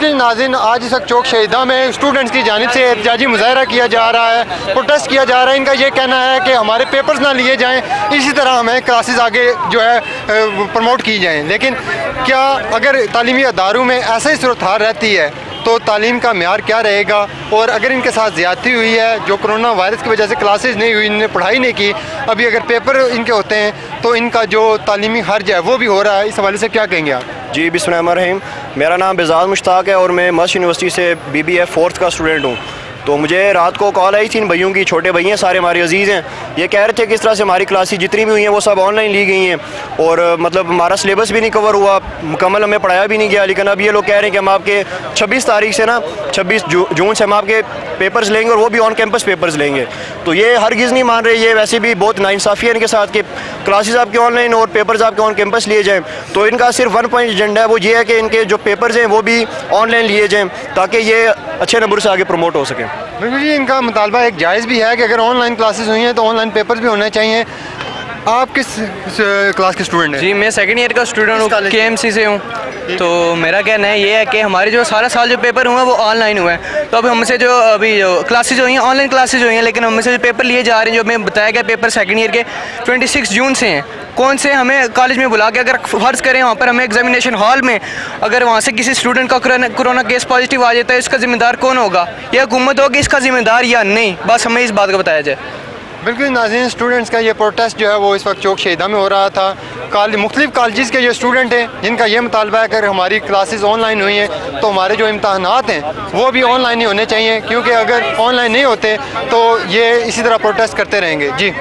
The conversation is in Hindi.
बिल्कुल नाज़रीन, आज इस वक्त चौक शहीदा में स्टूडेंट्स की जानिब से एहतजाजी मुजाहरा किया जा रहा है, प्रोटेस्ट किया जा रहा है। इनका ये कहना है कि हमारे पेपर्स ना लिए जाएं, इसी तरह हमें क्लासेस आगे जो है प्रमोट की जाएं। लेकिन क्या अगर तालीमी अदारों में ऐसा ही सूरत हाल रहती है तो तालीम का म्यार क्या रहेगा? और अगर इनके साथ ज़्यादती हुई है, जो कोरोना वायरस की वजह से क्लासेस नहीं हुई, इन्होंने पढ़ाई नहीं की, अभी अगर पेपर इनके होते हैं तो इनका जो तालीमी हर्ज है वो भी हो रहा है, इस हवाले से क्या कहेंगे आप? जी बिस्मिल्लाहिर्रहमानिर्रहीम, मेरा नाम बेजाद मुश्ताक है और मैं मस्ट यूनिवर्सिटी से BBA 4th का स्टूडेंट हूँ। तो मुझे रात को कॉल आई थी इन भैयों की, छोटे भैया हैं, सारे हमारे अजीज़ हैं। ये कह रहे थे कि इस तरह से हमारी क्लासेस जितनी भी हुई हैं वो सब ऑनलाइन ली गई हैं और मतलब हमारा सिलेबस भी नहीं कवर हुआ, मुकम्मल हमें पढ़ाया भी नहीं गया। लेकिन अब ये लोग कह रहे हैं कि हम आपके 26 तारीख से ना 26 जून से हम आपके पेपर्स लेंगे और वो भी ऑन कैंपस पेपर्स लेंगे। तो ये हरगिज़ नहीं मान रहे। ये वैसे भी बहुत नाइंसाफ़ी है इनके साथ कि क्लासेस आपके ऑनलाइन और पेपर्स आपके ऑन कैंपस लिए जाएँ। तो इनका सिर्फ 1 पॉइंट एजेंडा है, वो ये है कि इनके जो पेपर्स हैं वो भी ऑनलाइन लिए जाएँ ताकि ये अच्छे नंबर से आगे प्रमोट हो सकें। बिल्कुल जी, इनका मुतालबा एक जायज़ भी है कि अगर ऑनलाइन क्लासेस हुई हैं तो ऑनलाइन पेपर्स भी होने चाहिए। आप किस क्लास के स्टूडेंट हैं? जी मैं सेकंड ईयर का स्टूडेंट हूँ, KMC से हूँ। तो मेरा कहना है ये है कि हमारे जो सारा साल जो पेपर हुए हैं वो ऑनलाइन हुए हैं। तो अब हमसे जो अभी क्लासेज हुई हैं ऑनलाइन क्लासेज हुई हैं, लेकिन हमसे जो पेपर लिए जा रहे हैं, जो हमें बताया गया पेपर सेकंड ईयर के 26 जून से हैं। कौन से हमें कॉलेज में बुला के अगर फ़र्ज़ करें वहाँ पर हमें एग्जामिनेशन हॉल में अगर वहाँ से किसी स्टूडेंट का कोरोना केस पॉजिटिव आ जाता है, इसका ज़िम्मेदार कौन होगा? ये हुकूमत होगी इसका ज़िम्मेदार या नहीं? बस हमें इस बात का बताया जाए। बिल्कुल नाज़रीन, स्टूडेंट्स का ये प्रोटेस्ट जो है वो इस वक्त चौक शहीदा में हो रहा था। मुख्तलिफ़ कॉलेज़ के जो स्टूडेंट हैं जिनका ये मुतालबा है कि अगर हमारी क्लासेस ऑनलाइन हुई हैं तो हमारे जो इम्तहानात हैं वो भी ऑनलाइन ही होने चाहिए, क्योंकि अगर ऑनलाइन नहीं होते तो ये इसी तरह प्रोटेस्ट करते रहेंगे। जी।